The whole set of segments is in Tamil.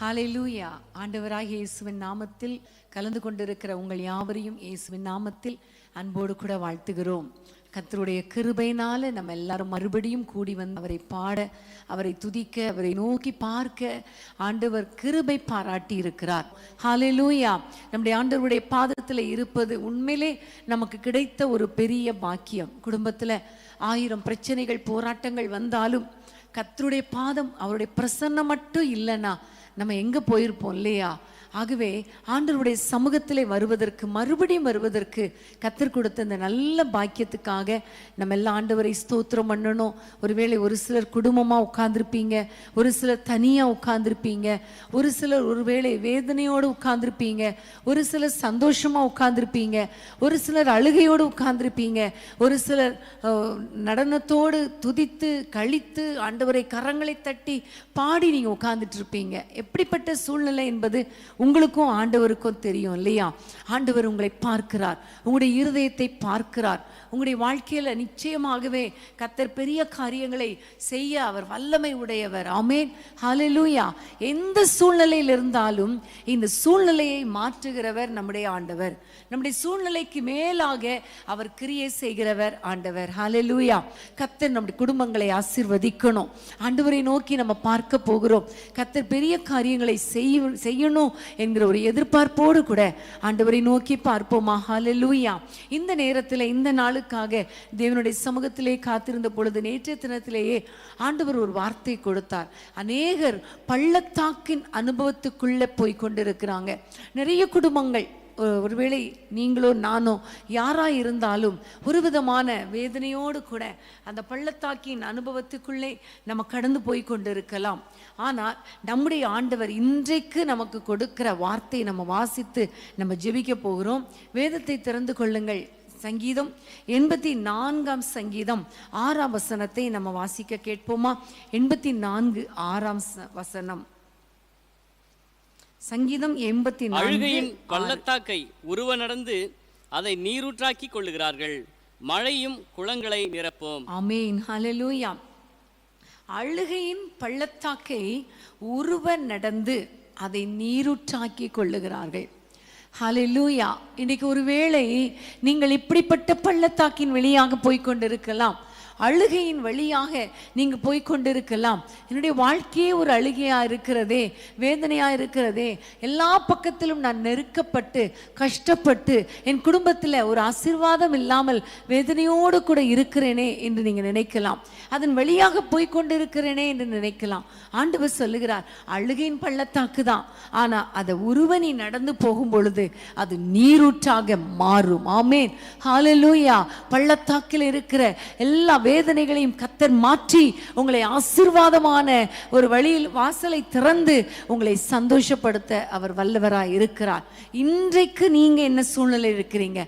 ஹல்லேலூயா. ஆண்டவராகிய இயேசுவின் நாமத்தில் கலந்து கொண்டிருக்கிற உங்கள் யாவரையும் இயேசுவின் நாமத்தில் அன்போடு கூட வாழ்த்துகிறோம். கர்த்தருடைய கிருபையினால நம்ம எல்லாரும் மறுபடியும் கூடி வந்து அவரை பாட, அவரை துதிக்க, அவரை நோக்கி பார்க்க ஆண்டவர் கிருபை பாராட்டி இருக்கிறார். ஹல்லேலூயா. நம்முடைய ஆண்டவருடைய பாதத்தில் இருப்பது உண்மையிலே நமக்கு கிடைத்த ஒரு பெரிய பாக்கியம். குடும்பத்தில் 1000 பிரச்சனைகள் போராட்டங்கள் வந்தாலும் கர்த்தருடைய பாதம், அவருடைய பிரசன்னம் மட்டும் இல்லைன்னா நம்ம எங்கே போயிருப்போம் இல்லையா? ஆகவே ஆண்டவருடைய சமூகத்திலே வருவதற்கு, மறுபடியும் வருவதற்கு கர்த்தர் கொடுத்த இந்த நல்ல பாக்கியத்துக்காக நம்ம எல்லாம் ஆண்டவரை ஸ்தோத்திரம் பண்ணணும். ஒருவேளை ஒரு சிலர் குடும்பமாக உட்கார்ந்துருப்பீங்க, ஒரு சிலர் தனியாக உட்கார்ந்துருப்பீங்க, ஒரு சிலர் ஒருவேளை வேதனையோடு உட்கார்ந்துருப்பீங்க, ஒரு சிலர் சந்தோஷமாக உட்கார்ந்துருப்பீங்க, ஒரு சிலர் அழுகையோடு உட்கார்ந்துருப்பீங்க, ஒரு சிலர் நடனத்தோடு துதித்து கழித்து ஆண்டவரை கரங்களை தட்டி பாடி நீங்கள் உட்கார்ந்துட்டு இருப்பீங்க. எப்படிப்பட்ட சூழ்நிலை என்பது உங்களுக்கும் ஆண்டவருக்கும் தெரியும் இல்லையா? ஆண்டவர் உங்களை பார்க்கிறார், உங்களுடைய இருதயத்தை பார்க்கிறார். உங்களுடைய வாழ்க்கையில நிச்சயமாகவே கர்த்தர் பெரிய காரியங்களை செய்ய அவர் வல்லமை உடையவர். ஆமென், ஹல்லேலூயா. எந்த சூழ்நிலையில் இருந்தாலும் இந்த சூழ்நிலையை மாற்றுகிறவர் நம்முடைய ஆண்டவர். நம்முடைய சூழ்நிலைக்கு மேலாக அவர் கிரியை செய்கிறவர் ஆண்டவர். ஹல்லேலூயா. கர்த்தர் நம்முடைய குடும்பங்களை ஆசீர்வதிக்கணும். ஆண்டவரை நோக்கி நம்ம பார்க்க போகிறோம். கர்த்தர் பெரிய காரியங்களை செய்யணும் என்கிற ஒரு எதிர்பார்ப்போடு கூட ஆண்டவரை நோக்கி பார்ப்போமா? ஹல்லேலூயா. இந்த நேரத்தில், இந்த நாளுக்காக தேவனுடைய சமூகத்திலே காத்திருந்த பொழுது, நேற்றைய தினத்திலேயே ஆண்டவர் ஒரு வார்த்தை கொடுத்தார். அநேகர் பள்ளத்தாக்கின் அனுபவத்துக்குள்ளே போய் கொண்டிருக்கிறாங்க. நிறைய குடும்பங்கள், ஒருவேளை நீங்களோ நானோ யாராக இருந்தாலும் ஒரு விதமான வேதனையோடு கூட அந்த பள்ளத்தாக்கின் அனுபவத்துக்குள்ளே நம்ம கடந்து போய் கொண்டிருக்கலாம். ஆனால் நம்முடைய ஆண்டவர் இன்றைக்கு நமக்கு கொடுக்கிற வார்த்தை நம்ம வாசித்து நம்ம ஜெபிக்க போகிறோம். வேதத்தை திறந்து கொள்ளுங்கள். சங்கீதம் 84 சங்கீதம் 6 வசனத்தை நம்ம வாசிக்க கேட்போமா? 84 6 வசனம். சங்கீதம் 84. அழுகையின் பள்ளத்தாக்கை உருவ நடந்து அதை நீரூற்றாக்கி கொள்ளுகிறார்கள், மழையும் குளங்களை நிரப்பும். ஆமென், ஹல்லேலூயா. அழுகையின் பள்ளத்தாக்கை உருவ நடந்து அதை நீரூற்றாக்கி கொள்ளுகிறார்கள். ஹல்லேலூயா. இன்னைக்கு ஒருவேளை நீங்கள் இப்படிப்பட்ட பள்ளத்தாக்கின் வழியாக போய்கொண்டிருக்கலாம், அழுகையின் வழியாக நீங்க போய்கொண்டிருக்கலாம். என்னுடைய வாழ்க்கையே ஒரு அழுகையா இருக்கிறதே, வேதனையா இருக்கிறதே, எல்லா பக்கத்திலும் நான் நெருக்கப்பட்டு கஷ்டப்பட்டு என் குடும்பத்தில் ஒரு ஆசீர்வாதம் இல்லாமல் வேதனையோடு கூட இருக்கிறேனே என்று நீங்க நினைக்கலாம். அதன் வழியாக போய்கொண்டிருக்கிறேனே என்று நினைக்கலாம். ஆண்டவர் சொல்லுகிறார், அழுகையின் பள்ளத்தாக்கு தான், ஆனா அதை உருவ நீ நடந்து போகும் பொழுது அது நீரூற்றாக மாறும். ஆமென், ஹல்லேலூயா. பள்ளத்தாக்கில் இருக்கிற எல்லா வேதனைகளையும் கர்த்தர் மாற்றி உங்களை ஆசீர்வாதமான ஒரு வழியில் வாசலை திறந்து உங்களை சந்தோஷப்படுத்த அவர் வல்லவராய் இருக்கிறார். இன்றைக்கு நீங்க என்ன சூழ்நிலை இருக்கிறீங்க?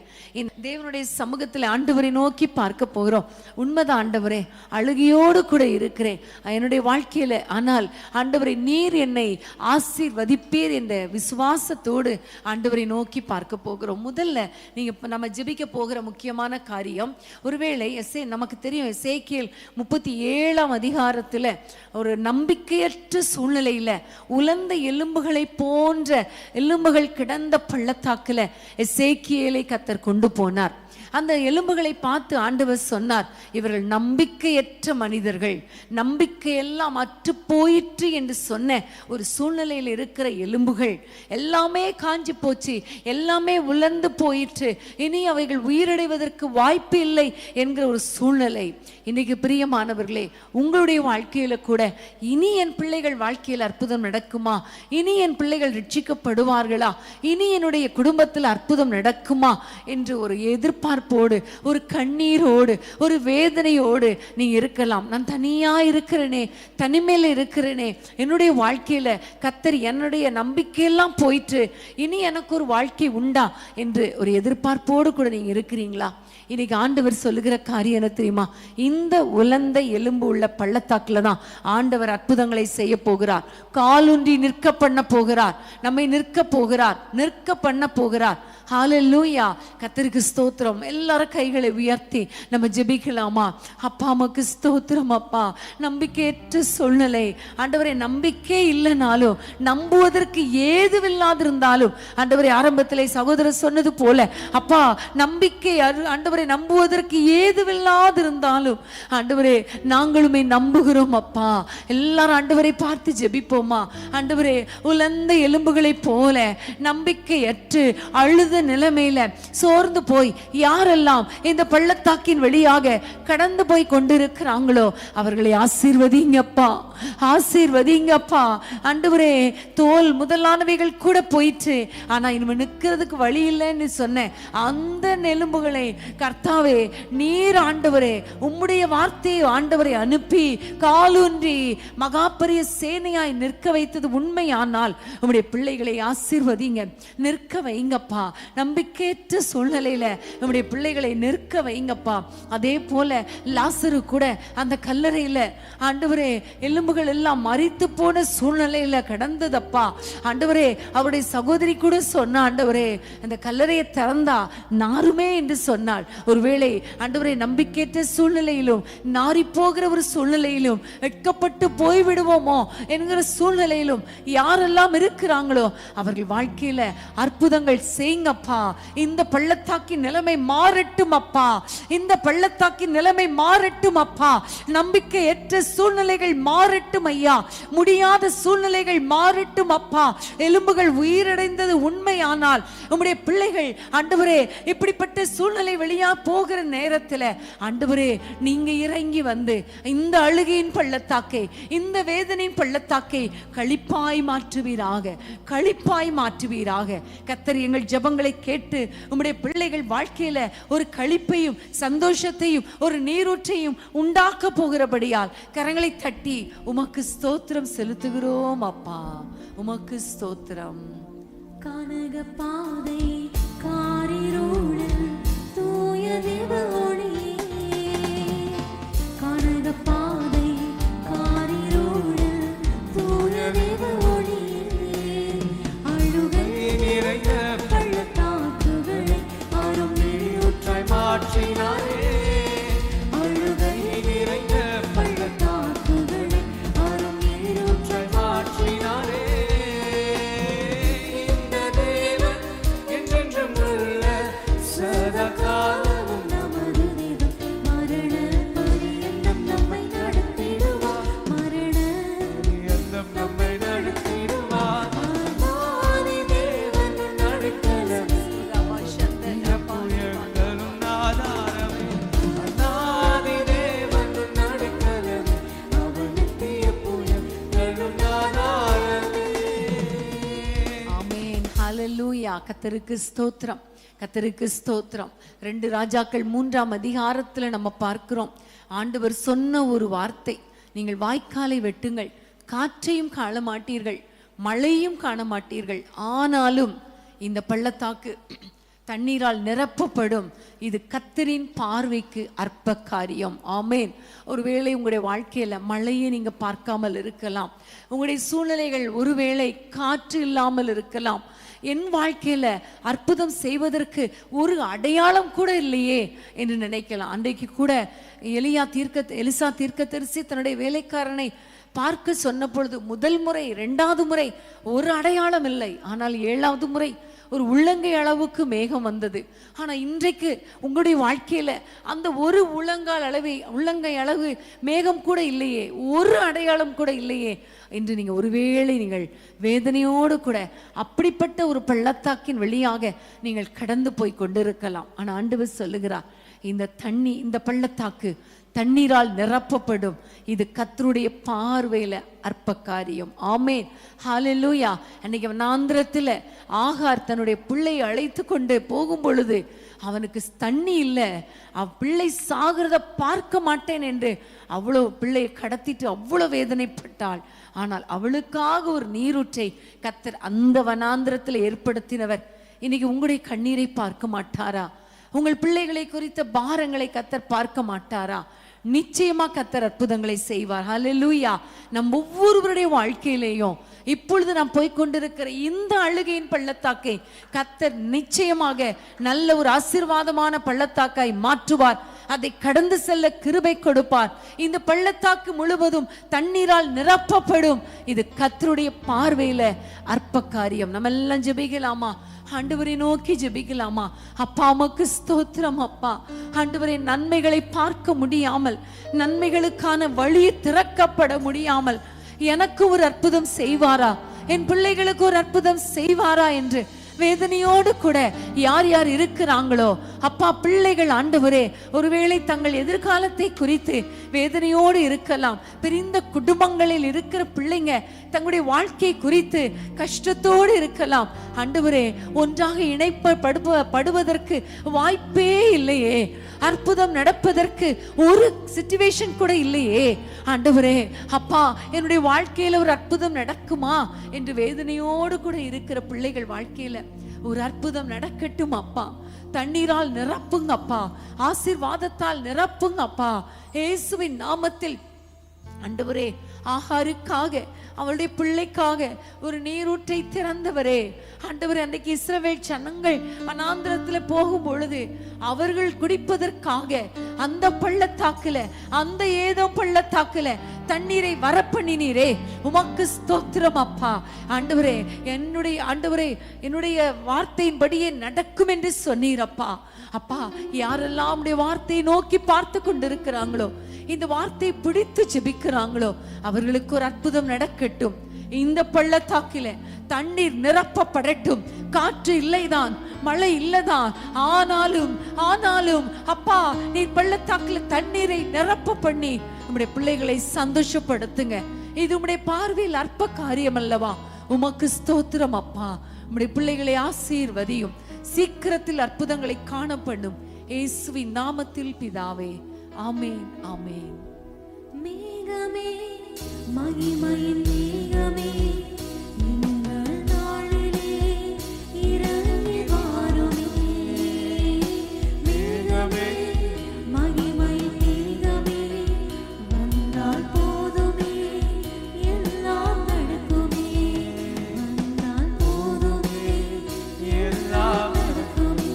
தேவனுடைய சமூகத்தில் ஆண்டவரை நோக்கி பார்க்க போகிறோம். உண்மைதான் ஆண்டவரே, அழுகையோடு கூட இருக்கிறேன் என்னுடைய வாழ்க்கையில, ஆனால் ஆண்டவரை நீர் என்னை ஆசீர்வதிப்பீர் என்ற விசுவாசத்தோடு ஆண்டவரை நோக்கி பார்க்க போகிறோம். முதல்ல நீங்க நம்ம ஜெபிக்க போகிற முக்கியமான காரியம், ஒருவேளை நமக்கு தெரியும் எசேக்கியேல் 37 அதிகாரத்தில் ஒரு நம்பிக்கையற்ற சூழ்நிலையில உலர்ந்த எலும்புகளை போன்ற எலும்புகள் கிடந்த பள்ளத்தாக்குல எசேக்கியேலை கர்த்தர் கொண்டு போனார். அந்த எலும்புகளை பார்த்து ஆண்டவர் சொன்னார், இவர்கள் நம்பிக்கையற்ற மனிதர்கள், நம்பிக்கையெல்லாம் அற்று போயிற்று என்று சொன்ன ஒரு சூழ்நிலையில் இருக்கிற எலும்புகள் எல்லாமே காஞ்சி போச்சு, எல்லாமே உலர்ந்து போயிற்று, இனி அவைகள் உயிரடைவதற்கு வாய்ப்பு இல்லை என்கிற ஒரு சூழ்நிலை. இன்னைக்கு பிரியமானவர்களே, உங்களுடைய வாழ்க்கையில கூட இனி என் பிள்ளைகள் வாழ்க்கையில் அற்புதம் நடக்குமா? இனி என் பிள்ளைகள் ரட்சிக்கப்படுவார்களா? இனி என்னுடைய குடும்பத்தில் அற்புதம் நடக்குமா என்று ஒரு எதிர்பார்ப்போடு, ஒரு கண்ணீரோடு, ஒரு வேதனையோடு நீங்க இருக்கலாம். நான் தனியா இருக்கிறேனே, தனிமையில இருக்கிறேனே, என்னுடைய வாழ்க்கையில கர்த்தர் என்னுடைய நம்பிக்கையெல்லாம் போயிட்டு இனி எனக்கு ஒரு வாழ்க்கை உண்டா என்று ஒரு எதிர்பார்ப்போடு கூட நீங்க இருக்கிறீங்களா? இன்னைக்கு ஆண்டவர் சொல்லுகிற காரியம் என்ன தெரியுமா? இந்த உலர்ந்த எலும்பு உள்ள பள்ளத்தாக்குல தான் ஆண்டவர் அற்புதங்களை செய்ய போகிறார். காலூன்றி நிற்க பண்ண போகிறார், நம்மை நிற்க போகிறார், நிற்க பண்ண போகிறார். ஹalleluya. கர்த்தருக்கு ஸ்தோத்திரம். எல்லாரும் கைகளை உயர்த்தி நம்ம ஜெபிக்கலாமா? அப்பா உமக்கு ஸ்தோத்திரம் அப்பா. நம்பிக்கையற்ற சூழ்நிலை ஆண்டவரே, நம்பிக்கை இல்லைனாலும் நம்புவதற்கு ஏதுவில்லாதிருந்தாலும் ஆண்டவரே, ஆரம்பத்திலே சகோதரர் சொன்னது போல அப்பா, நம்பிக்கை ஆண்டவரை நம்புவதற்கு ஏதுவில்லாதிருந்தாலும் ஆண்டவரே நாங்களுமே நம்புகிறோம் அப்பா. எல்லாரும் ஆண்டவரை பார்த்து ஜெபிப்போமா? ஆண்டவரே, உலர்ந்த எலும்புகளை போல நம்பிக்கையற்று அழுத நிலைமையில சோர்ந்து போய் யாரெல்லாம் இந்த பள்ளத்தாக்கின் வழியாக கடந்து போய் கொண்டிருக்கிறாங்களோ அவர்களை ஆசீர்வதிங்கப்பா, ஆசீர்வதிங்கப்பா. ஆண்டவரே, தோல் முதலானவைகள் கூட போயிற்று, ஆனா இனிமே நிற்கிறதுக்கு வழி இல்லைன்னு சொன்ன அந்த எலும்புகளை கர்த்தாவே நீர் ஆண்டவரே உம்முடைய வார்த்தையை ஆண்டவரை அனுப்பி காலூன்றி மகா பெரிய சேனையாய் நிற்க வைத்தது உண்மையானால் உம்முடைய பிள்ளைகளை ஆசீர்வதிங்க, நிற்க வைங்கப்பா. நம்பிக்கையற்ற சூழ்நிலையில உம்முடைய பிள்ளைகளை நிற்க வைங்கப்பா. அதே போல லாசரு கூட அந்த கல்லறையில ஆண்டவரே எலும்புகள் எல்லாம் மரித்து போன சூழ்நிலையில கடந்ததப்பா. ஆண்டவரே, அவருடைய சகோதரி கூட சொன்ன ஆண்டவரே, அந்த கல்லறையை திறந்தா நாருமே என்று சொன்னாள். ஒருவேளை ஆண்டவரே நம்பிக்கையற்ற சூழ்நிலையிலும் நாரி போகிற ஒரு சூழ்நிலையிலும் வெட்கப்பட்டு போய்விடுவோமோ என்கிற சூழ்நிலையிலும் யாரெல்லாம் இருக்கிறாங்களோ அவர்கள் வாழ்க்கையில அற்புதங்கள் செய்யுங்கப்பா. இந்த பள்ளத்தாக்கின் நிலைமை மாறட்டும் அப்பா, இந்த பள்ளத்தாக்கின் நிலைமை மாறட்டும் அப்பா. நம்பிக்கையற்ற சூழ்நிலைகள் மாறட்டும் ஐயா, முடியாத சூழ்நிலைகள் மாறட்டும் அப்பா. எலும்புகள் உயிரடைந்தது உண்மையானால் உம்முடைய பிள்ளைகள் ஆண்டவரே இப்படிப்பட்ட சூழ்நிலை வழியா போகிற நேரத்தில் ஆண்டவரே நீங்க இறங்கி வந்து இந்த அழுகையின் பள்ளத்தாக்கை, இந்த வேதனையின் பள்ளத்தாக்கை களிப்பாய் மாற்றுவீராக, களிப்பாய் மாற்றுவீராக. கர்த்தர் எங்கள் ஜெபங்களை கேட்டு உம்முடைய பிள்ளைகள் வாழ்க்கையில ஒரு களிப்பையும் சந்தோஷத்தையும் ஒரு நீரூற்றையும் உண்டாக்க போகிறபடியால் கரங்களை தட்டி உமக்கு ஸ்தோத்திரம் செலுத்துகிறோம் அப்பா, உமக்கு ஸ்தோத்திரம். கனக பாதை காரிருளில் தூய தேவ ஒளியே, கனக பாதை காரிருளில் தூய தேவ ஒளியே, அழுகை நிறைந்த பள்ளத்தாக்குகளை அரும் நீரூற்றாய் மாற்றினாரே, அழுகை நிறைந்த பள்ளத்தாக்குகளை அரும் நீரூற்றாய் மாற்றினாரே. கர்த்தருக்கு ஸ்தோத்திரம், கர்த்தருக்கு ஸ்தோத்திரம். 2 ராஜாக்கள் 3ஆம் அதிகாரத்துல நம்ம பார்க்கிறோம். ஆண்டவர் சொன்ன ஒரு வார்த்தை, நீங்கள் வாய்க்காலை வெட்டுங்கள், காற்றையும் காண மாட்டீர்கள், மழையும் காண மாட்டீர்கள், ஆனாலும் இந்த பள்ளத்தாக்கு தண்ணீரால் நிரப்பப்படும், இது கர்த்தரின் பார்வைக்கு அற்ப காரியம். ஆமேன். ஒருவேளை உங்களுடைய வாழ்க்கையில மழையை நீங்க பார்க்காமல் இருக்கலாம், உங்களுடைய சூழ்நிலைகள் ஒருவேளை காற்று இல்லாமல் இருக்கலாம், என் வாழ்க்கையில அற்புதம் செய்வதற்கு ஒரு அடையாளம் கூட இல்லையே என்று நினைக்கலாம். அன்றைக்கு கூட எலிசா தீர்க்கதரிசி தன்னுடைய வேலைக்காரனை பார்க்க சொன்ன பொழுது முதல் முறை 2வது முறை ஒரு அடையாளம் இல்லை, ஆனால் 7வது முறை ஒரு உள்ளங்கை அளவுக்கு மேகம் வந்தது. ஆனா இன்றைக்கு உங்களுடைய வாழ்க்கையில அந்த ஒரு உள்ளங்கை அளவு மேகம் கூட இல்லையே, ஒரு அடையாளம் கூட இல்லையே என்று நீங்க ஒருவேளை நீங்கள் வேதனையோடு கூட அப்படிப்பட்ட ஒரு பள்ளத்தாக்கின் வழியாக நீங்கள் கடந்து போய் கொண்டிருக்கலாம். ஆனா ஆண்டவர் சொல்லுகிறார், இந்த பள்ளத்தாக்கு தண்ணீரால் நிரப்பப்படும், இது கர்த்தருடைய பார்வையில அற்ப காரியம். ஆமேன், ஹல்லேலூயா. அன்னைக்கு வனாந்திரத்துல ஆகார் தன்னுடைய பிள்ளையை அழைத்து கொண்டு போகும் பொழுது அவனுக்கு தண்ணி இல்லை, பிள்ளை சாகிறத பார்க்க மாட்டேன் என்று அவ்வளவு பிள்ளையை கடத்திட்டு அவ்வளவு வேதனைப்பட்டாள். ஆனால் அவளுக்காக ஒரு நீரூற்றை கர்த்தர் அந்த வனாந்திரத்தில் ஏற்படுத்தினவர். இன்னைக்கு உங்களுடைய கண்ணீரை பார்க்க மாட்டாரா? உங்கள் பிள்ளைகளை குறித்த பாரங்களை கர்த்தர் பார்க்க மாட்டாரா? நிச்சயமா கர்த்தர் அற்புதங்களை செய்வார். ஹல்லேலூயா. நம் ஒவ்வொருவருடைய வாழ்க்கையிலேயும் இப்பொழுது நாம் போய்கொண்டிருக்கிற இந்த அழுகையின் பள்ளத்தாக்கை கர்த்தர் நிச்சயமாக நல்ல ஒரு ஆசீர்வாதமான பள்ளத்தாக்காய் மாற்றுவார். அதை கடந்து செல்ல கிருபை கொடுப்பார். இந்த பள்ளத்தாக்கு முழுவதும் தண்ணீரால் நிரப்பப்படும். இது கர்த்தருடைய பார்வையில அற்ப காரியம். நம்ம எல்லாம் ஜெபிக்கலாமா? ஆண்டவரை நோக்கி ஜெபிக்கலாமா? அப்பா உமக்கு ஸ்தோத்திரம் அப்பா. ஆண்டவரே, நன்மைகளை பார்க்க முடியாமல், நன்மைகளுக்கான வழி திறக்கப்பட முடியாமல் எனக்கு ஒரு அற்புதம் செய்வாரா, என் பிள்ளைகளுக்கு ஒரு அற்புதம் செய்வாரா என்று வேதனையோடு கூட யார் யார் இருக்கிறாங்களோ அப்பா, பிள்ளைகள் ஆண்டவரே, ஒருவேளை தங்கள் எதிர்காலத்தை குறித்து வேதனையோடு இருக்கலாம். பிரிந்த குடும்பங்களில் இருக்கிற பிள்ளைங்க தங்களுடைய வாழ்க்கை குறித்து கஷ்டத்தோடு இருக்கலாம். ஆண்டவரே, ஒன்றாக இணைப்படுவதற்கு வாய்ப்பே இல்லையே, அற்புதம் நடப்பதற்கு ஒரு சிச்சுவேஷன் கூட இல்லையே. ஆண்டவரே அப்பா, என்னுடைய வாழ்க்கையில ஒரு அற்புதம் நடக்குமா என்று வேதனையோடு கூட இருக்கிற பிள்ளைகள் வாழ்க்கையில ஒரு அற்புதம் நடக்கட்டும் அப்பா. தண்ணீரால் நிரப்புங்க அப்பா, ஆசீர்வாதத்தால் நிரப்புங்க அப்பா, இயேசுவின் நாமத்தில். ஆண்டவரே, ஆகாருக்காக, அவளுடைய பிள்ளைக்காக ஒரு நீரூற்றை திறந்தவரே. ஆண்டவரே, அன்றைக்கு இஸ்ரவேல் ஜனங்கள் வனாந்திரத்தில் போகும் பொழுது அவர்கள் குடிப்பதற்காக அந்த பள்ளத்தாக்குல, அந்த ஏதோ பள்ளத்தாக்குல தண்ணீரை வரப்பண்ணினீரே, உமக்கு ஸ்தோத்திரம் அப்பா. ஆண்டவரே, என்னுடைய வார்த்தையின்படியே நடக்கும் என்று சொன்னீரப்பா. அப்பா, யாரெல்லாம் உடைய வார்த்தையை நோக்கி பார்த்து கொண்டிருக்கிறாங்களோ, இந்த வார்த்தையை பிடித்து ஜெபிக்கிறாங்களோ, அவர்களுக்கு ஒரு அற்புதம் நடக்கட்டும். இந்த பள்ளத்தாக்கில தண்ணீர் நிரப்பப்படட்டும். காற்று இல்லைதான், மழை இல்லதான், ஆனாலும் அப்பா, நீர் பள்ளத்தாக்கில தண்ணீரை நிரப்ப பண்ணி நம்முடைய பிள்ளைகளை சந்தோஷப்படுத்துங்க. இது உம்முடைய பார்வையில் அற்ப காரியம் அல்லவா? உமக்கு ஸ்தோத்திரம் அப்பா. நம்முடைய பிள்ளைகளை ஆசீர்வதியும். சீக்கிரத்தில் அற்புதங்களை காணப்படும். இயேசுவின் நாமத்தில் பிதாவே, ஆமென், ஆமென். மேகமே, மகிமையின் மேகமே, எங்கள் நாளிலே இறங்கி வாருமே. மேகமே, மகிமையின் மேகமே, வந்தால் போதுமே, எல்லாம் நடக்குமே. வந்தால் போதுமே, எல்லாம் நடக்குமே.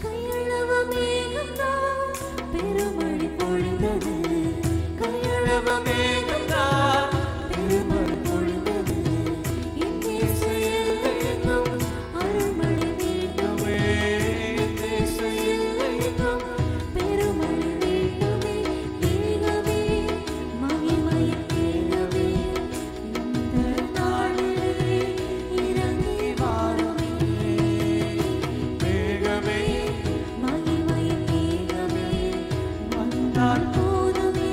கையளவு மேகம்தான் பெருமழை பொழிந்தது. கையளவு மேகம்தான் பெருமழை பொழிந்தது. இயேசு எல்லையெங்கும் அருள்மழை வேண்டுமே. இயேசு எல்லையெங்கும் பெருமழை வேண்டுமே. மேகமே, மகிமையின் மேகமே, இந்த நாளிலே இறங்கி வாருமே. மேகமே, மகிமையின் மேகமே, வந்தால் போதுமே,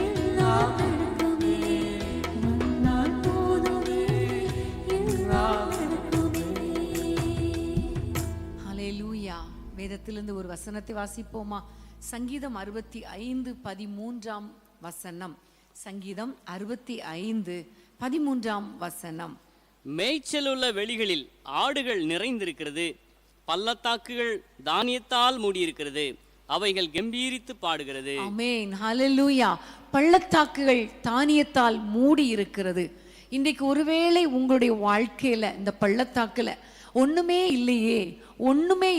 எல்லாம் நடக்குமே. வந்தால் போதுமே, எல்லாம் நடக்குமே. ஹல்லேலூயா. வேதத்திலிருந்து ஒரு வசனத்தை வாசிப்போமா? சங்கீதம் 65:13 வசனம். சங்கீதம் 65:13 வசனம். மேய்ச்சலுள்ள வெளிகளில் ஆடுகள் நிறைந்திருக்கிறது, பள்ளத்தாக்குகள் தானியத்தால் மூடியிருக்கிறது, அவைகள் கம்பீரித்து பாடுகிறது. ஆமென், ஹல்லேலூயா. பள்ளத்தாக்குகள் தானியத்தால் மூடி இருக்கிறது. இன்றைக்கு ஒருவேளை உங்களுடைய வாழ்க்கையில இந்த பள்ளத்தாக்குல ஒண்ணுமே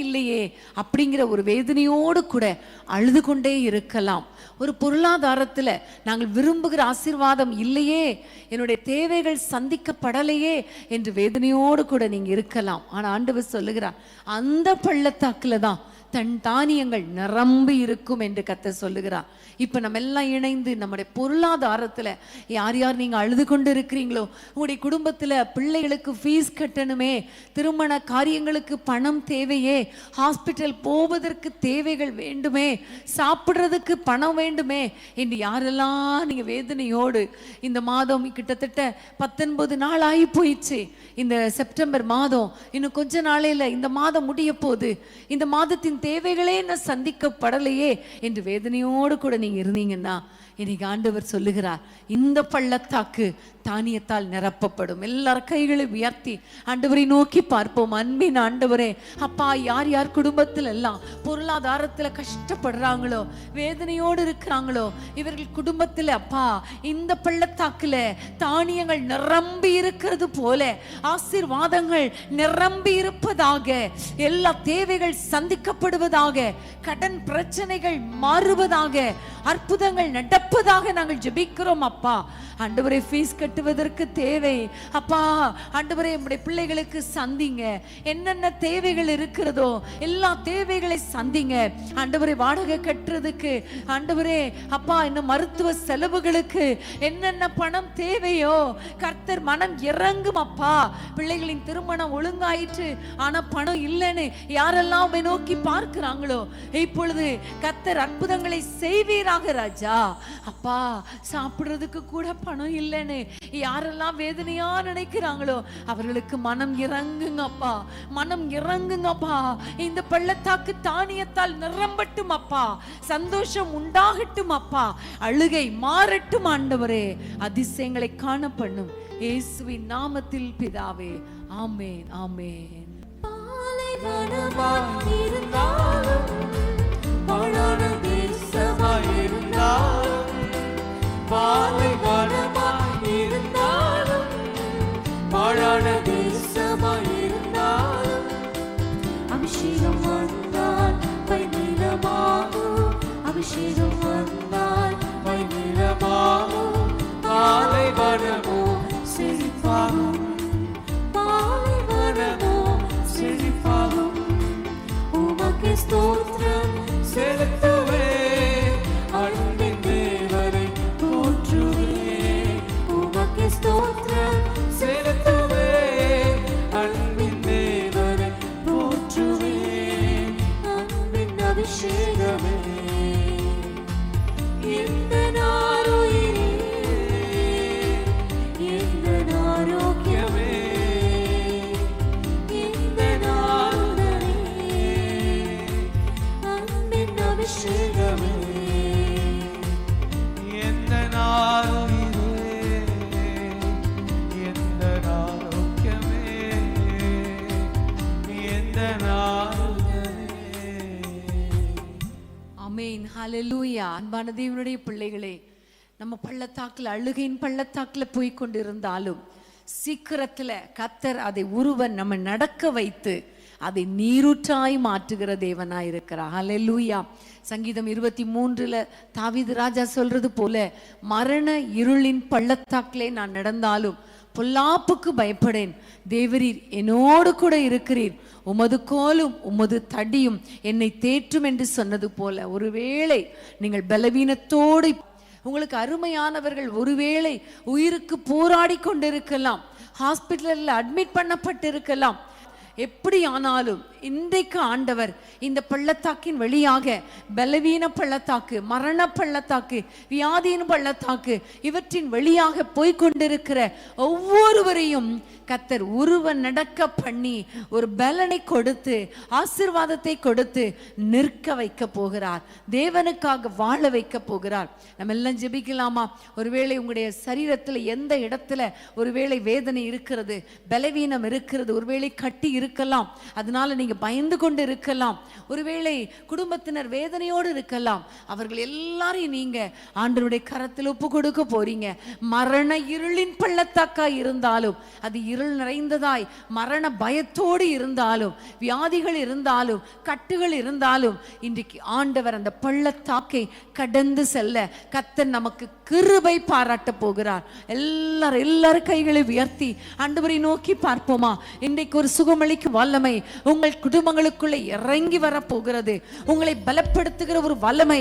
இல்லையே அப்படிங்கிற ஒரு வேதனையோடு கூட அழுது கொண்டே இருக்கலாம். ஒரு பொருளாதாரத்துல நாங்கள் விரும்புகிற ஆசீர்வாதம் இல்லையே, என்னுடைய தேவைகள் சந்திக்கப்படலையே என்று வேதனையோடு கூட நீங்க இருக்கலாம். ஆனா ஆண்டவர் சொல்லுகிறார், அந்த பள்ளத்தாக்குல தான் தன் தானியங்கள் நிரம்பி இருக்கும் என்று கர்த்தர் சொல்லுகிறார். இப்ப நம்ம எல்லாம் இணைந்து நம்முடைய பொருளாதாரத்துல யார் யார் நீங்க அழுது கொண்டு இருக்கிறீங்களோ, உங்களுடைய குடும்பத்துல பிள்ளைகளுக்கு ஃபீஸ் கட்டணுமே, திருமண காரியங்களுக்கு பணம் தேவையே, ஹாஸ்பிட்டல் போவதற்கு தேவைகள் வேண்டுமே, சாப்பிடுறதுக்கு பணம் வேண்டுமே என்று யாரெல்லாம் நீங்க வேதனையோடு இந்த மாதம் கிட்டத்தட்ட 19 நாள் ஆகி போயிடுச்சு. இந்த செப்டம்பர் மாதம் இன்னும் கொஞ்ச நாளையில இந்த மாதம் முடிய போகுது. இந்த மாதத்தின் தேவைகளே நான் சந்திக்கப்படலையே என்று வேதனையோடு கூட நீங்க இருந்தீங்கன்னா, இன்னைக்கு ஆண்டவர் சொல்லுகிறார், இந்த பள்ளத்தாக்கு தானியத்தால் நிரப்பப்படும். எல்லாரும் கைகளை உயர்த்தி ஆண்டவரை நோக்கி பார்ப்போம். அன்பின் ஆண்டவரே, அப்பா, யார் யார் குடும்பத்தில் எல்லாம் பொருளாதாரத்துல கஷ்டப்படுறாங்களோ, வேதனையோடு இருக்கிறாங்களோ, இவர்கள் குடும்பத்துல அப்பா இந்த பள்ளத்தாக்குல தானியங்கள் நிரம்பி இருக்கிறது போல ஆசீர்வாதங்கள் நிரம்பி இருப்பதாக, எல்லா தேவைகள் சந்திக்கப்படுவதாக, கடன் பிரச்சனைகள் மாறுவதாக, அற்புதங்கள் நடப்பதாக நாங்கள் ஜெபிக்கிறோம். அப்பா ஆண்டவரே, ஃபீஸ் கட்டுவதற்கு தேவை அப்பா, ஆண்டவரே நம்முடைய பிள்ளைகளுக்கு சந்திங்க. என்னென்ன தேவைகள் இருக்கிறதோ எல்லா தேவைகளை சந்திங்க ஆண்டவரே. வாடகை கட்டுறதுக்கு ஆண்டவரே அப்பா, இன்னும் மருத்துவ செலவுகளுக்கு என்னென்ன பணம் தேவையோ கர்த்தர் மனம் இறங்கும். அப்பா, பிள்ளைகளின் திருமணம் ஒழுங்காயிற்று ஆனா பணம் இல்லைன்னு யாரெல்லாம் உம்மை நோக்கி பார்க்கிறாங்களோ, இப்பொழுது கர்த்தர் அற்புதங்களை செய்வீராக ராஜா. அப்பா, சாப்பிடுறதுக்கு கூட பணம் இல்லைன்னு யாரெல்லாம் வேதனையா நினைக்கிறாங்களோ அவர்களுக்கு மனம் இறங்குங்கப்பா, மனம் இறங்குங்கப்பா. இந்த பள்ளத்தாக்கு தானியத்தால் நிரம்பட்டும் அப்பா, சந்தோஷம் உண்டாகட்டும் அப்பா, அழுகை மாறட்டும் ஆண்டவரே, அதிசயங்களை காண பண்ணும் இயேசுவின் நாமத்தில் பிதாவே, ஆமென், ஆமென். பாலைவனமாய் இருந்தாலும், பாழான தேசமாய் இருந்தாலும், பாலைவனமாய் இருந்தாலும், பாழான தேசமாய் இருந்தாலும், அபிஷேகம் வந்தால் வைநிலமாகும், அபிஷேகம் வந்தால் வைநிலமாகும், பாலைவனமோ செழிப்பாகும், பாலைவனமோ செழிப்பாகும். உமக்கு ஸ்தோத்திரம் செலுத்துவே, அன்பின் தேவரை போற்றுவே. உமக்கு ஸ்தோத்திரம் செலுத்துவே, அன்பின் தேவரை போற்றுவே. அன்பின் அபிஷேகமே இந்த நாருயிரே, இந்த ஆரோக்கியமே, இந்த நாருடனே, அன்பின் அபிஷேகமே எந்த நாருயிரே, எந்த ஆரோக்கியமே, எந்த நாருடனே. ஆமென், ஹல்லேலூயா. அன்பான தேவனுடைய பிள்ளைகளே, நம்ம பள்ளத்தாக்குல அழுகையின் பள்ளத்தாக்குல போய் கொண்டிருந்தாலும் சீக்கிரத்துல கர்த்தர் அதை உருவன் நம்ம நடக்க வைத்து அதை நீரூற்றாய் மாற்றுகிற தேவனாய் இருக்கிறார். ஹல்லேலூயா. சங்கீதம் 23 தாவீது ராஜா சொல்றது போல, மரண இருளின் பள்ளத்தாக்கிலே நான் நடந்தாலும் பொல்லாப்புக்கு பயப்படேன், தேவரீர் என்னோடு கூட இருக்கிறீர், உமது கோலும் உமது தடியும் என்னை தேற்றும் என்று சொன்னது போல, ஒருவேளை நீங்கள் பலவீனத்தோடு, உங்களுக்கு அருமையானவர்கள் ஒருவேளை உயிருக்கு போராடி கொண்டிருக்கலாம், ஹாஸ்பிட்டலில் அட்மிட் பண்ணப்பட்டு இருக்கலாம், எப்படி ஆனாலும் இன்றைக்கு ஆண்டவர் இந்த பள்ளத்தாக்கின் வழியாக பலவீன பள்ளத்தாக்கு, மரண பள்ளத்தாக்கு, வியாதியின் பள்ளத்தாக்கு, இவற்றின் வழியாக போய்கொண்டிருக்கிற ஒவ்வொருவரையும் கர்த்தர் உருவ நடக்க பண்ணி ஒரு பலனை கொடுத்து ஆசீர்வாதத்தை கொடுத்து நிற்க வைக்க போகிறார், தேவனுக்காக வாழ வைக்க போகிறார். நம்ம எல்லாம் ஜெபிக்கலாமா? ஒருவேளை உங்களுடைய சரீரத்தில் எந்த இடத்துல ஒருவேளை வேதனை இருக்கிறது, பலவீனம் இருக்கிறது, ஒருவேளை கட்டி இருக்கலாம், அதனால நீங்க பயந்து கொண்டு இருக்கலாம், ஒருவேளை குடும்பத்தினர் வேதனையோடு இருக்கலாம், அவர்கள் எல்லாரையும் நீங்க ஆண்டவருடைய கரத்தில் ஒப்பு கொடுக்க போறீங்க. மரண இருளின் பள்ளத்தாக்கா இருந்தாலும், அது இருள் நிறைந்ததாய் மரண பயத்தோடு இருந்தாலும், வியாதிகள் இருந்தாலும், கட்டுகள் இருந்தாலும், இன்றைக்கு ஆண்டவர் அந்த பள்ளத்தாக்கை கடந்து செல்ல கர்த்தர் நமக்கு கிருபை பாராட்ட போகிறார். எல்லாரும் கைகளை உயர்த்தி ஆண்டவரை நோக்கி பார்ப்போமா? இன்றைக்கு ஒரு சுகமளிக்கும் வல்லமை உங்கள் குடும்பங்களுக்குள்ளே இறங்கி வர போகிறது. உங்களை பலப்படுத்துகிற ஒரு வல்லமை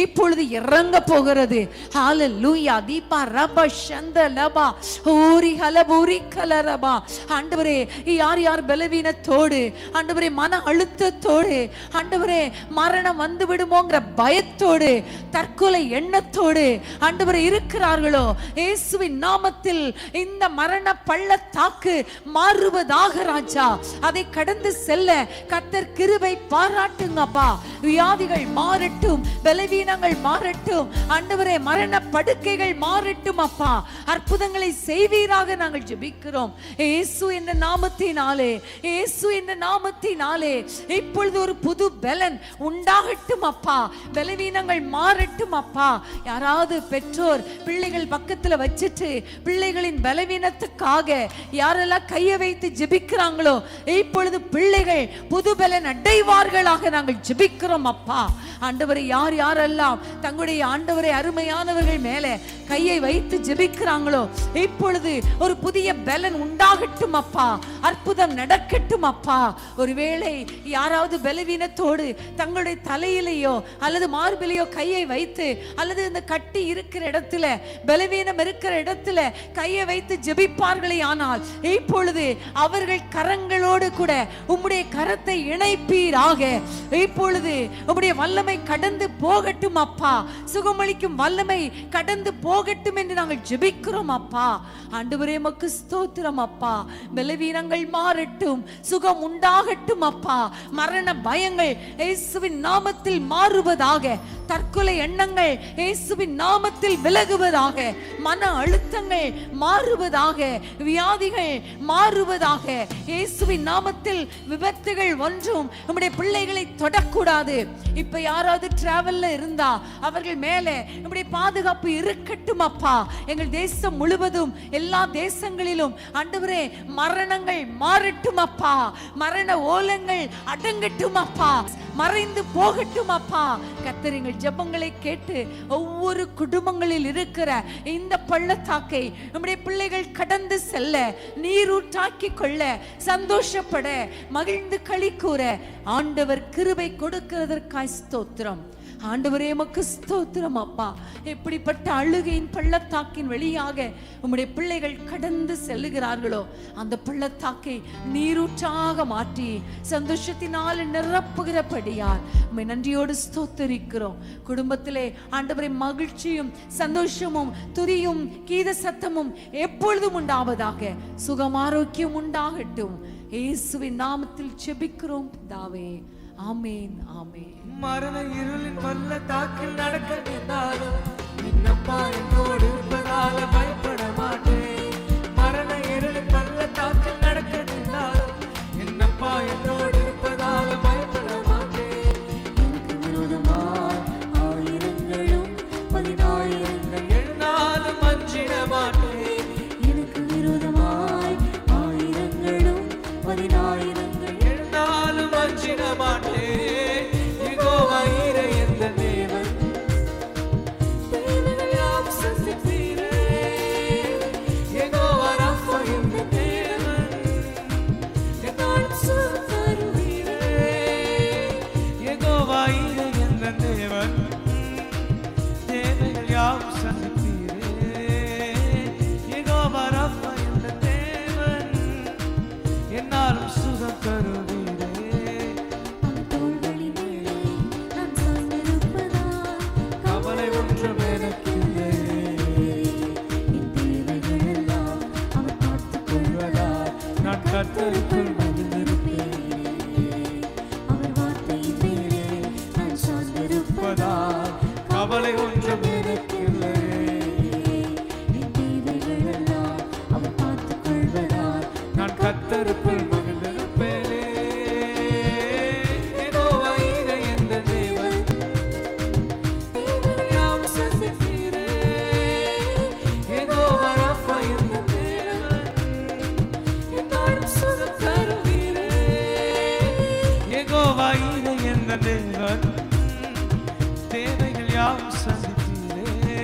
இப்பொழுது இறங்க போகிறது. ஹல்லேலூயா. தீபா ரபா ஷந்த லபா ஓரி ஹலபூரி கலரபா. ஆண்டவரே, யார் யார் பலவீனத்தோடு, ஆண்டவரே மன அழுத்தத்தோடு, ஆண்டவரே மரணம் வந்து விடுமோங்கிற பயத்தோடு, தற்கொலை எண்ணத்தோடு ஆண்டவரே இருக்கிறார்களோ, இயேசுவின் நாமத்தில் இந்த மரண பள்ளத்தாக்கு மாறுவதாக ராஜா. அதை கடந்து செல்ல கர்த்தர் கிருபை பாராட்டுங்கப்பா. வியாதிகள் மாறட்டும், பலவீனங்கள் மாறட்டும் ஆண்டவரே, மரண படுக்கைகள் மாறட்டும் அப்பா. அற்புதங்களை செய்வீராக நாங்கள் ஜெபிக்கிறோம் இயேசு என்ற நாமத்தினாலே. இயேசு என்ற நாமத்தினாலே இப்பொழுது ஒரு புது பலன் உண்டாகட்டும் அப்பா. பலவீனங்கள் மாறட்டும் அப்பா. யாராவது பெற்றோர் பிள்ளைகள் பக்கத்துல வச்சுட்டு பிள்ளைகளின் பலவீனத்துக்காக யாரெல்லாம் கையை வைத்து ஜெபிக்கிறாங்களோ இப்பொழுது பிள்ளைகள் புது பலன் அடைவார்களாக நாங்கள் ஜெபிக்கிறோம் அப்பா. ஆண்டவரை யார் யாரெல்லாம் தங்களுடைய ஆண்டவரை அருமையானவர்கள் மேலே கையை வைத்து ஜெபிக்கிறாங்களோ இப்பொழுது ஒரு புதிய பலன் உண்டாகட்டும் அப்பா. அற்புதம் நடக்கட்டும் அப்பா. ஒருவேளை யாராவது பலவீனத்தோடு தங்களுடைய தலையிலேயோ அல்லது மார்பிலேயோ கையை வைத்து அல்லது இந்த கட்டி இருக்கிற இடத்துல பலவீனம் இருக்கிற இடத்துல கையை வைத்து ஜெபிப்பார்களே ஆனால் இப்பொழுது அவர்கள் கரங்களோடு கூட உம்முடைய கரத்தை இணைப்பீராக. இப்பொழுது உம்முடைய வல்லமை கடந்து போகட்டும் அப்பா. சுகமளிக்கும் வல்லமை கடந்து போகட்டும் என்று நாங்கள் ஜெபிக்கிறோம் அப்பா. ஆண்டவரே உமக்கு ஸ்தோத்திரம் அப்பா. பலவீனங்கள் மாறட்டும், சுகம் உண்டாகட்டும் அப்பா. மரண பயங்கள் இயேசுவின் நாமத்தில் மாறுவதாக. தற்கொலை எண்ணங்கள் இயேசுவின் நாமத்தில் விலகுவதாக. மன அழுத்தங்கள் மாறுவதாக. வியாதிகள் மாறுவதாக. இயேசுவின் நாமத்தில் விபத்துகள் ஒன்றும் நம்முடைய பிள்ளைகளை தொடக்கூடாது. இப்ப யாராவது டிராவல்ல இருந்தா அவர்கள் மேலே நம்முடைய பாதுகாப்பு இருக்கட்டும் அப்பா. எங்கள் தேசம் முழுவதும் எல்லா தேசங்களிலும் ஆண்டவரே மரணங்கள் மாறட்டும் அப்பா. மரண ஓலங்கள் அடங்கட்டும் அப்பா. மறைந்து போகட்டும் அப்பா. கர்த்தர் எங்கள் ஜெபங்களை கேட்டு ஒவ்வொரு குடும்பங்களில் இருக்கிற இந்த பள்ளத்தாக்கை நம்முடைய பிள்ளைகள் கடந்து செல்ல, நீரூற்றாக்கி கொள்ள, சந்தோஷப்பட, மகிழ்ந்து களி கூற ஆண்டவர் கிருபை கொடுக்கிறதற்காய் ஸ்தோத்திரம். ஆண்டவரே உமக்கு ஸ்தோத்திரம் அப்பா. எப்படிப்பட்ட அழுகையின் பள்ளத்தாக்கின் வழியாக உம்முடைய பிள்ளைகள் கடந்து செல்லுகிறார்களோ அந்த பள்ளத்தாக்கை நீரூற்றாக மாற்றி சந்தோஷத்தினால் நிரப்புகிறபடியால் உம்மை நன்றியோடு ஸ்தோத்தரிக்கிறோம். குடும்பத்திலே ஆண்டவரே மகிழ்ச்சியும் சந்தோஷமும் துதியும் கீத சத்தமும் எப்பொழுதும் உண்டாவதாக. சுகம் ஆரோக்கியம் உண்டாகட்டும். இயேசுவின் நாமத்தில் ஜெபிக்கிறோம் பிதாவே. ஆமென், ஆமென். மரண இருளின் பள்ளத்தாக்கில் நடக்க நின்றாலும் என்னப்பா என்னோடு இருப்பதால பயப்பட மாட்டேன். மரண இருளின் பள்ளத்தாக்கில் நடக்க நின்றாலும் என்னப்பா என்னோடு இருப்பதால பயப்பட மாட்டேன். எனக்கு விரோதமாய் ஆயிரங்களும் 10,000 எழுந்தாலும் அஞ்சிட மாட்டேன். எனக்கு விரோதமாய் ஆயிரங்களும் 10,000 எழுந்தாலும் அஞ்சிட மாட்டேன். யெகோவா ஈரே என்ற தேவன், தேவனை யாம் சந்திப்பீரே. யெகோவா ராஃபா என்ற தேவன், என்னாலும் சுகம் தருவீரே. யெகோவா ஈரே என்ற தேவன், தேவனை யாம் சந்திப்பீரே. யெகோவா ராஃபா என்ற தேவன், என்னாலும் சுகம் தருவீரே. அவன் தோள்களின் மேலே நான் சாய்ந்திருப்பதால் கவலை ஒன்றும் எனக்கில்லை. என் தேவைகளெல்லாம் அவர் பார்த்துக் கொள்வதால் நான் கர்த்தருக்குள் மகிழ்ந்திருப்பேன். அவர் வார்த்தையின் மேலே நான் சார்ந்திருப்பதால் கவலை ஒன்றும் எனக்கில்லை. என் தேவைகளெல்லாம் அவர் பார்த்துக் கொள்வதால் நான் கர்த்தருக்குள் மகிழ்ந்திருப்பேனே. யெகோவா ஈரே என்ற தேவன், தேவனை யாம் சந்திப்பீரே. யெகோவா ராஃபா என்ற தேவன், என்னாலும் சுகம் தருவீரே. யெகோவா ஈரே என்ற தேவன், தேவைகள் யாவும் சந்திப்பீரே.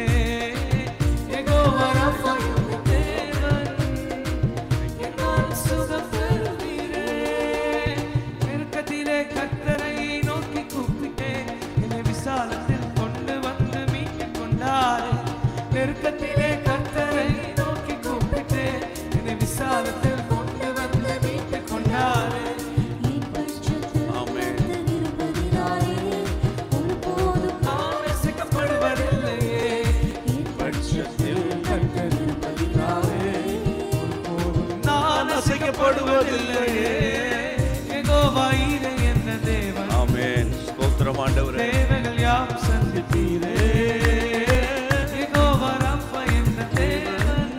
யெகோவா ராஃபா என்ற தேவன், என்னாலும் சுகம் தருவீரே. நெருக்கத்திலே கர்த்தரை நோக்கி கூப்பிட்டேன், என்னை விசாலத்தில் கொண்டு வந்து மீட்டுக் கொண்டாரே. நெருக்கத்திலே கர்த்தரை நோக்கி கூப்பிட்டேன், என்னை விசாலத்தில் கொண்டு வந்து மீட்டுக் கொண்டாரே. என் பட்சத்தில் கர்த்தர் இருப்பதினாலே ஒருபோதும் நான் அசைக்கப்படுவதில்லையே. என் பட்சத்தில் கர்த்தர் இருப்பதினாலே ஒருபோதும் நான் அசைக்கப்படுவதில்லையே. யெகோவா ஸ்தோத்திரம் ஆண்டவரே. தேவைகள் யாம் சந்திப்பீரே. யெகோவா ரப்பா என்ற தேவன்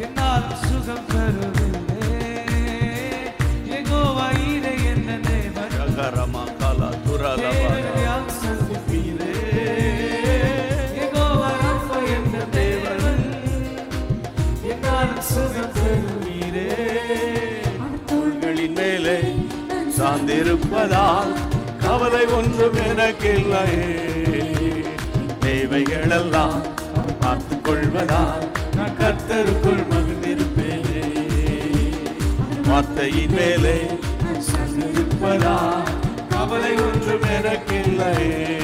என்னால் சுகம் தருவில்லை. யெகோவா ஈரே என்ற தேவன் ரகரமா காலா துரலபா. தேவைகள் யாம் சந்திப்பீரே. யெகோவா ரப்பா என்ற தேவன் என்னால் சுகம் தருவீரே. தோள்களின் மேலே சார்ந்திருப்பதால் கவலை ஒன்றும் எனக்கில்லையே. தேவைகளெல்லாம் பார்த்துக் கொள்வதால் நான் கர்த்தருக்குள் மகிழ்ந்திருப்பேனே. வார்த்தையின் மேலே சார்ந்திருப்பதால் கவலை ஒன்றும் எனக்கில்லையே.